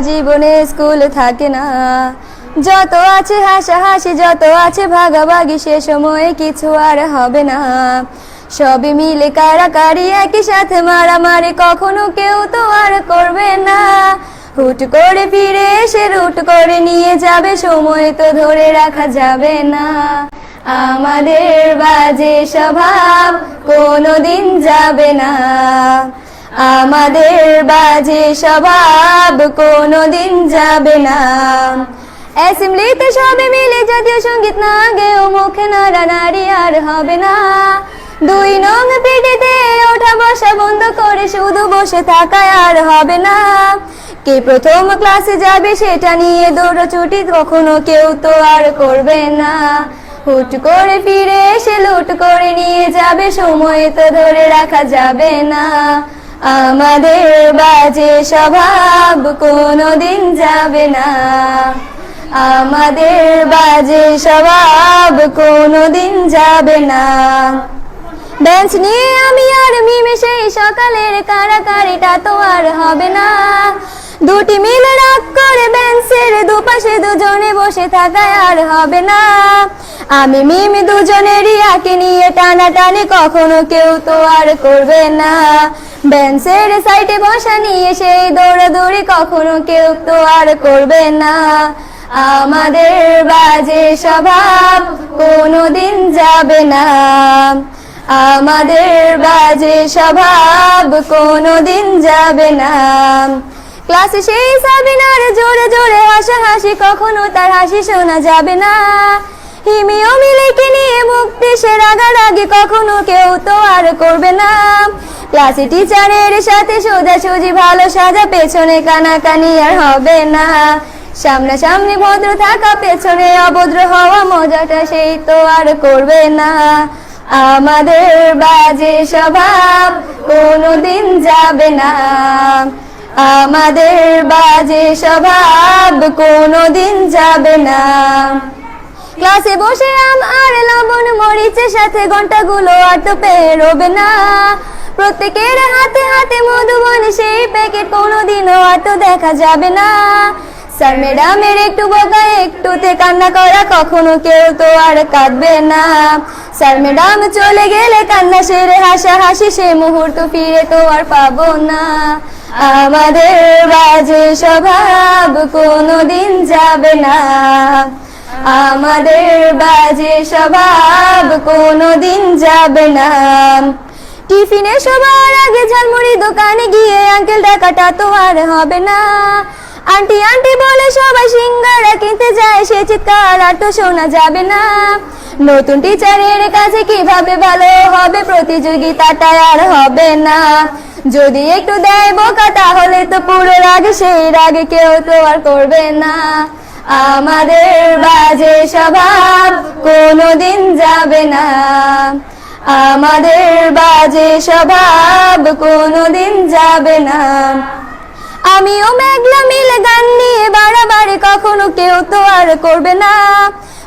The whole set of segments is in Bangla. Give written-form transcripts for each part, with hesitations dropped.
জীবনে স্কুল থাকে না, যত আছে হাসাহাসি, যত আছে ভাগাভাগি, সে সময়ে কিছু আর হবে না। সবই মিলে কারাকারি, একই সাথে মারামারি, কখনো কেউ তো আর করবে না। হুট করে ফিরে এসে রুট করে নিয়ে যাবে, সময় তো ধরে রাখা যাবে না। আমাদের বাজে স্বভাব কোনোদিন যাবে না, আমাদের বাজে স্বভাব কোনোদিন যাবে না। অ্যাসেম্বলিতে সবে মিলে জাতীয় সঙ্গীত না গেও মুখে নাড়ানাড়ি আর হবে না। 2 নং পিটিতে ওঠা বসা বন্ধ করে শুধু বসে থাকায় আর হবে না। কে প্রথম ক্লাসে যাবে সেটা নিয়ে দৌড়াছুটি কখনো কেউ তো আর করবে না। হুট করে ফিরে এসে লুট করে নিয়ে যাবে, সময় তো ধরে রাখা যাবে না। আমাদের বাজে স্বভাব কোনোদিন যাবে না, আমাদের বাজে স্বভাব কোনোদিন যাবে না। বেঞ্চ নিয়ে আমি আর মিমে সেই সকালের কারাকারিটা তো আর হবে না। দুটি মিলে রাগ করে বেঞ্চের দুপাশে দুজনে বসে থাকায় আর হবে না। আমি মিমি দুজনেরই আঁকে নিয়ে টানাটানি কখনো কেউ তো আর করবে না। বেঞ্চের সাইডে বসা নিয়ে সেই দৌড়াদৌড়ি কখনো কেউ তো আর করবে না। আমাদের বাজে স্বভাব কোনোদিন যাবে না, আমাদের বাজে স্বভাব কোনোদিন যাবে না। ক্লাসে সেই সাবিনার জোরে জোরে হাসাহাসি, কখনো তার হাসি শোনা যাবে না। হিমি অমিলেকে নিয়ে মুক্তি সে রাগারাগি কখনো কেউ তো আর করবে না। ক্লাসে টিচারের সাথে সোজাসুজি ভালো সাজা, পেছনে কানাকানি আর হবে না। সামনাসামনি ভদ্র থাকা, পেছনে অভদ্র হওয়া, মজাটা সেই তো আর করবে না। আমাদের বাজে স্বভাব কোনোদিন যাবে না, আমাদের বাজে স্বভাব কোনোদিন যাবে না। ক্লাসে বসে আম আর লবণ মরিচের সাথে ঘন্টাগুলো আর তো পেরোবে না। প্রত্যেকের হাতে হাতে মধুবন সেই প্যাকেট কোনোদিনও আর তো দেখা যাবে না। স্যার ম্যাডামের একটু বকা একটুতে কান্না করা, কখনো কেউ তো আর কাঁদবে না। স্যার ম্যাডাম চলে গেলে কান্না সেরে হাসাহাসি, সে মুহূর্ত ফিরে তো আর পাবো না। আমাদের বাজে স্বভাব কোনোদিন যাবে না, আমাদের বাজে স্বভাব কোনোদিন যাবে না। টিফিনে সবার আগে ঝালমুড়ি দোকানে গিয়ে আঙ্কেল ডাকাটা তো আর হবে না। আন্টি আন্টি বলে সবাই সিঙ্গারা কিনতে যায়, সে চিৎকার আর তো শোনা যাবে না। নতুন টিচারের কাছে কিভাবে ভালো হবে, প্রতিযোগিতাটা আর হবে না। যদি একটু দেয় বোকা তাহলে তো পুরো রাগ, সেই রাগে কেউ তো আর করবে না। আমাদের বাজে স্বভাব কোনোদিন যাবে না, আমাদের বাজে স্বভাব কোনোদিন যাবে না। আমিও মেঘলা মিলে গান নিয়ে বাড়াবাড়ি কখনো কেউ তো আর করবে না।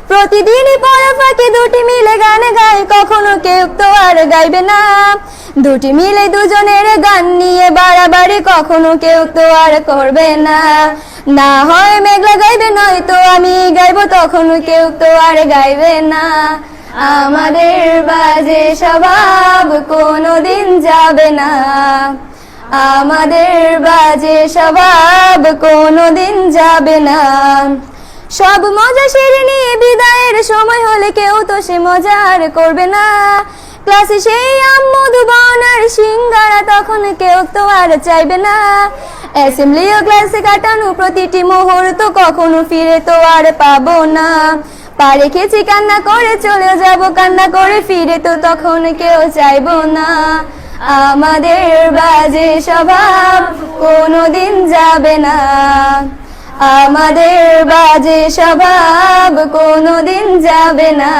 প্রতিদিনই পড়া ফাঁকি দুটি মিলে গান গাই, কখনো কেউ তো আর গাইবে না। দুটি মিলে দুজনের গান নিয়ে বাড়াবাড়ি কখনো কেউ তো আর করবে না। না হয় মেঘলা গাইবে, নয়তো আমি গাইবো, তখনও কেউ তো আর গাইবে না। আমাদের বাজে স্বভাব কোনোদিন যাবে না, আমাদের বাজে স্বভাব কোনোদিন যাবে না। সব মজা সেরে নিয়ে বিদায়ের সময় হলে কেউ তো সে মজা আর করবে না। ক্লাসে সেই আম মধুবন আর সিঙ্গারা তখন কেউ তো আর চাইবে না। অ্যাসেম্বলি ও ক্লাসে কাটানো প্রতিটি মুহূর্ত কখনো ফিরে তো আর পাবো না। পা রেখেছি কান্না করে চলে যাব, কান্না করে ফিরে তো তখন কেউ চাইবো না। আমাদের বাজে স্বভাব কোনোদিন যাবে না, আমাদের বাজে স্বভাব কোনোদিন যাবে না।